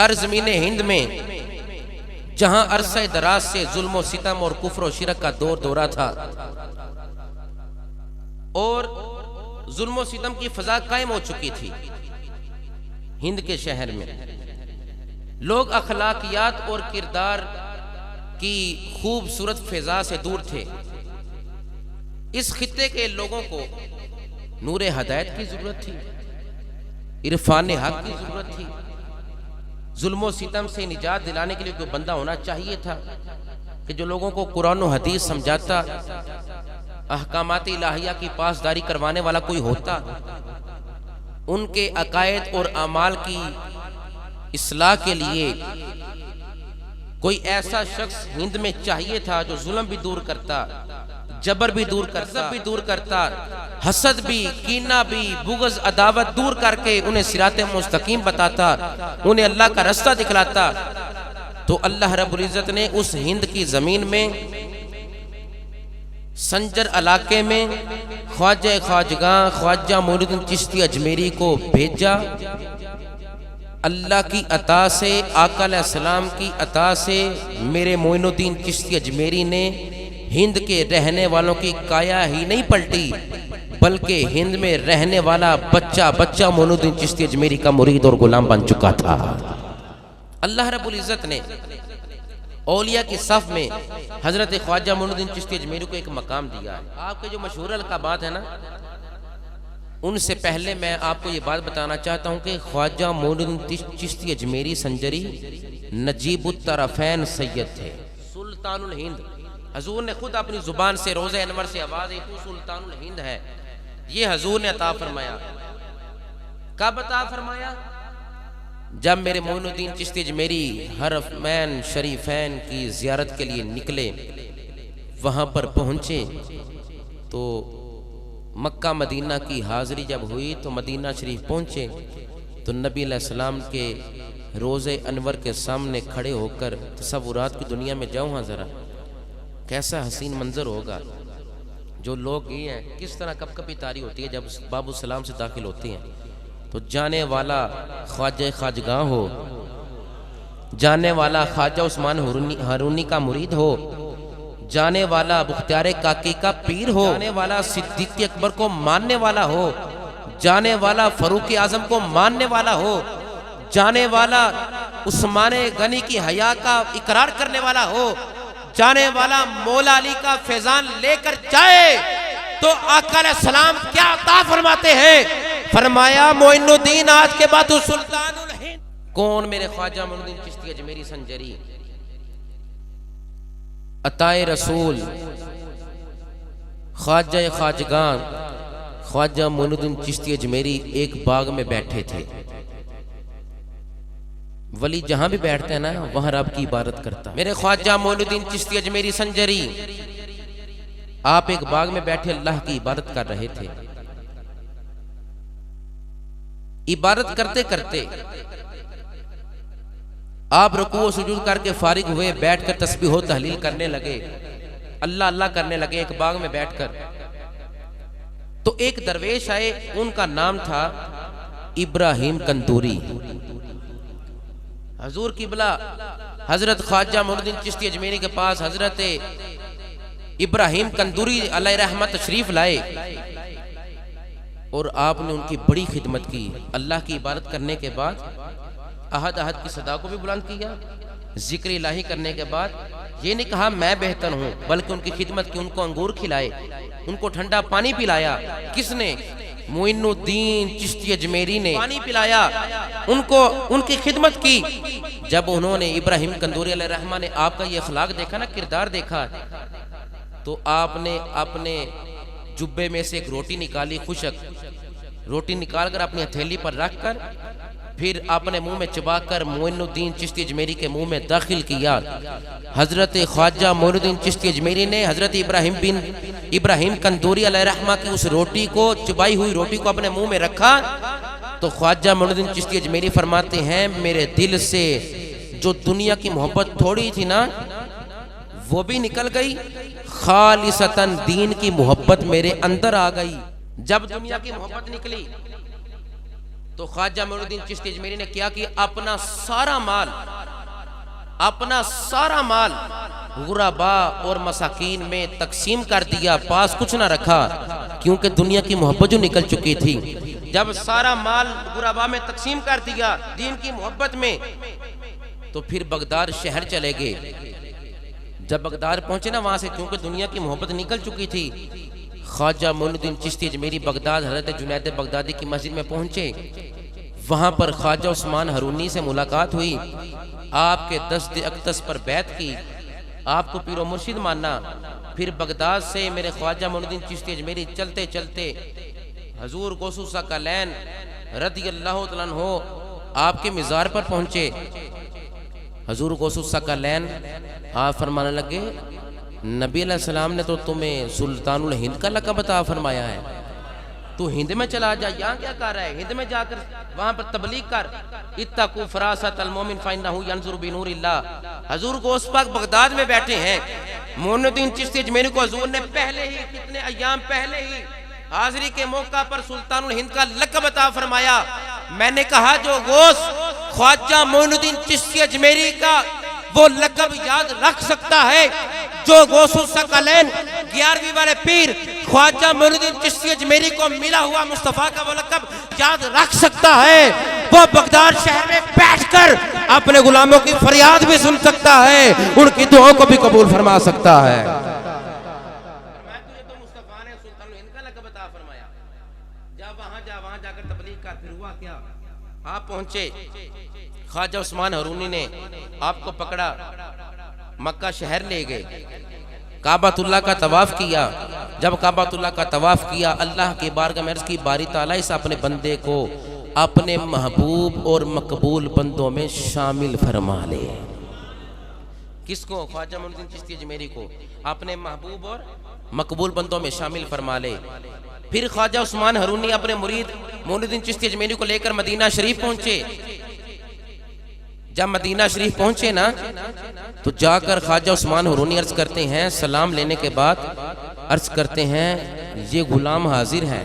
سرزمین ہند میں جہاں عرصہ دراز سے ظلم و ستم اور کفر و شرک کا دورہ تھا اور ظلم و ستم کی فضا قائم ہو چکی تھی، ہند کے شہر میں لوگ اخلاقیات اور کردار کی خوبصورت فضا سے دور تھے۔ اس خطے کے لوگوں کو نور ہدایت کی ضرورت تھی، عرفان حق کی ضرورت تھی، ظلم و ستم سے نجات دلانے کے لیے کوئی بندہ ہونا چاہیے تھا کہ جو لوگوں کو قرآن و حدیث سمجھاتا، احکامات الہیہ کی پاسداری کروانے والا کوئی ہوتا، ان کے عقائد اور اعمال کی اصلاح کے لیے کوئی ایسا شخص ہند میں چاہیے تھا جو ظلم بھی دور کرتا، جبر بھی دور کرتا، حسد بھی، کینہ بھی، بغض عداوت دور کر کے انہیں صراط مستقیم بتاتا، انہیں اللہ کا رستہ دکھلاتا۔ تو اللہ رب العزت نے اس ہند کی زمین میں سنجر علاقے میں خواجہ خواجگاں خواجہ معین الدین چشتی اجمیری کو بھیجا۔ اللہ کی عطا سے، آقا علیہ السلام کی عطا سے میرے معین الدین چشتی اجمیری نے ہند کے رہنے والوں کی کایا ہی نہیں پلٹی، بلکہ ہند میں رہنے والا بچہ معین الدین چشتی اجمیری کا مرید اور غلام بن چکا تھا۔ اللہ رب العزت نے اولیاء کی صف میں حضرت خواجہ معین الدین چشتی اجمیری کو ایک مقام دیا ہے۔ آپ کے جو مشہور القابات ہیں نا، ان سے پہلے میں آپ کو یہ بات بتانا چاہتا ہوں کہ خواجہ معین الدین چشتی اجمیری سنجری نجیب الطرفین سید تھے، سلطان الہند۔ حضور نے خود اپنی زبان سے روضہ انور سے آواز تو سلطان الہند ہے، یہ حضور نے عطا فرمایا۔ کب عطا فرمایا؟ جب میرے معین الدین چشتی اجمیری حرمین شریفین کی زیارت کے لیے نکلے، وہاں پر پہنچے تو مکہ مدینہ کی حاضری جب ہوئی تو مدینہ شریف پہنچے تو نبی علیہ السلام کے روضہ انور کے سامنے کھڑے ہو کر تصورات کی دنیا میں جاؤں ہاں ذرا، کیسا حسین منظر ہوگا۔ جو لوگ یہ ہیں کس طرح کپ کپی طاری ہوتی ہے جب باب السلام سے داخل ہوتے ہیں، تو جانے والا خواجہ خواجگاں ہو، جانے والا خواجہ عثمان ہارونی کا مرید ہو، جانے والا بختیار کاکی کا پیر ہو، جانے والا صدیق اکبر کو ماننے والا ہو، جانے والا فاروق اعظم کو ماننے والا ہو، جانے والا عثمان غنی کی حیا کا اقرار کرنے والا ہو، جانے والا مولا علی کا فیضان لے کر جائے تو آقا علیہ السلام کیا عطا فرماتے ہیں؟ فرمایا معین الدین آج کے بعد سلطان الہند۔ کون؟ میرے خواجہ معین الدین چشتی اجمیری سنجری، عطائے رسول خواجہ خواجگاں خواجہ معین الدین چشتی اجمیری ایک باغ میں بیٹھے تھے۔ ولی جہاں بھی بیٹھتے ہیں نا وہاں رب کی عبادت کرتا۔ میرے خواجہ معین الدین چشتی اجمیری سنجری آپ ایک باغ میں بیٹھے اللہ کی عبادت کر رہے تھے۔ عبادت کرتے کرتے آپ رکوع و سجود کر کے فارغ ہوئے، بیٹھ کر تسبیح و تحلیل کرنے لگے، اللہ اللہ کرنے لگے ایک باغ میں بیٹھ کر۔ تو ایک درویش آئے، ان کا نام تھا ابراہیم کندوری۔ حضور قبلہ حضرت خواجہ معین الدین چشتی اجمیری کے پاس حضرت ابراہیم کندوری علیہ رحمت تشریف لائے اور آپ نے ان کی بڑی خدمت کی۔ اللہ کی عبادت کرنے کے بعد احد احد کی صدا کو بھی بلند کیا، ذکر الہی کرنے کے بعد یہ نہیں کہا میں بہتر ہوں، بلکہ ان کی خدمت کی، ان کو انگور کھلائے، ان کو ٹھنڈا پانی پلایا۔ کس نے؟ معین الدین چشتی اجمیری نے پانی پلایا، ان کو ان کی خدمت کی۔ جب انہوں نے ابراہیم کندوری علیہ رحمہ نے آپ کا یہ اخلاق دیکھا نا، کردار دیکھا، تو آپ نے اپنے جبے میں سے ایک روٹی نکالی، خشک روٹی نکال کر اپنی ہتھیلی پر رکھ کر پھر اپنے منہ میں چبا کر معین الدین چشتی اجمیری کے منہ میں داخل کیا۔ حضرت خواجہ معین الدین چشتی اجمیری نے حضرت ابراہیم کندوری علیہ رحمہ کی اس روٹی کو، چبائی ہوئی روٹی کو اپنے منہ میں رکھا تو خواجہ معین الدین چشتی اجمیری فرماتے ہیں میرے دل سے جو دنیا کی محبت تھوڑی تھی نا وہ بھی نکل گئی، خالصتاً دین کی محبت میرے اندر آ گئی۔ جب دنیا کی محبت نکلی تو خواجہ معین الدین چشتی اجمیری نے کیا کہ اپنا سارا مال غربا اور مساکین میں تقسیم کر دیا، پاس کچھ نہ رکھا، کیونکہ دنیا کی محبت جو نکل چکی تھی۔ جب سارا مال غربا میں تقسیم کر دیا دین کی محبت میں، تو پھر بغداد شہر چلے گئے۔ جب بغداد پہنچے نا وہاں سے، کیونکہ دنیا کی محبت نکل چکی تھی، خواجہ معین الدین چشتی اجمیری بغداد حضرت جنید بغدادی کی مسجد میں پہنچے۔ وہاں پر خواجہ عثمان ہرونی سے ملاقات ہوئی، آپ کے دست اقدس پر بیعت کی، آپ کو پیر و مرشد ماننا۔ پھر بغداد سے میرے خواجہ معین الدین چشتی اجمیری چلتے چلتے حضور غوث ثقلین رضی اللہ تعالیٰ عنہ آپ کے مزار پر پہنچے۔ حضور غوث ثقلین آپ فرمانے لگے، نبی علیہ السلام نے تو تمہیں سلطان الہند کا لقب عطا فرمایا ہے، تو ہند میں چلا جا، یہاں کیا کر رہا ہے؟ ہند میں جا کر وہاں پر تبلیغ کر۔ اتقوا فراست المومن فإنہ ینظر بنور اللہ۔ حضور غوث پاک بغداد میں بیٹھے ہیں، معین الدین چشتی اجمیری کو حضور نے پہلے ہی، کتنے ایام پہلے ہی حاضری کے موقع پر سلطان الہند کا لقب عطا فرمایا۔ میں نے کہا جو غوث خواجہ معین الدین چشتی اجمیری کا وہ لقب یاد رکھ سکتا ہے، جو غوث الثقلین 11ویں والے پیر خواجہ معین الدین چشتی اجمیری کو ملا ہوا مصطفیٰ کا وہ لقب یاد رکھ سکتا ہے، وہ بغداد شہر میں بیٹھ کر اپنے غلاموں کی فریاد بھی سن سکتا ہے، ان کی دعاؤں کو بھی قبول فرما سکتا ہے۔ وہاں جا کر تبلیغ کر، پھر ہوا کیا؟ آپ پہنچے، خواجہ عثمان ہرونی نے آپ کو پکڑا، مکہ شہر لے گئے، کعبۃ اللہ کا طواف کیا۔ جب کعبۃ اللہ کا طواف کیا، اللہ کی بارگاہ میں عرض کی، باری تعالیٰ اس اپنے بندے کو اپنے محبوب اور مقبول بندوں میں شامل فرما لے۔ کس کو؟ خواجہ معین الدین چشتی اجمیری کو اپنے محبوب اور مقبول بندوں میں شامل فرما لے۔ پھر خواجہ عثمان ہرونی اپنے مرید معین الدین چشتی اجمیری کو لے کر مدینہ شریف پہنچے۔ جب مدینہ شریف پہنچے نا، تو جا کر خواجہ عثمان ہرونی عرض کرتے ہیں، سلام لینے کے بعد عرض کرتے ہیں، یہ غلام حاضر ہیں،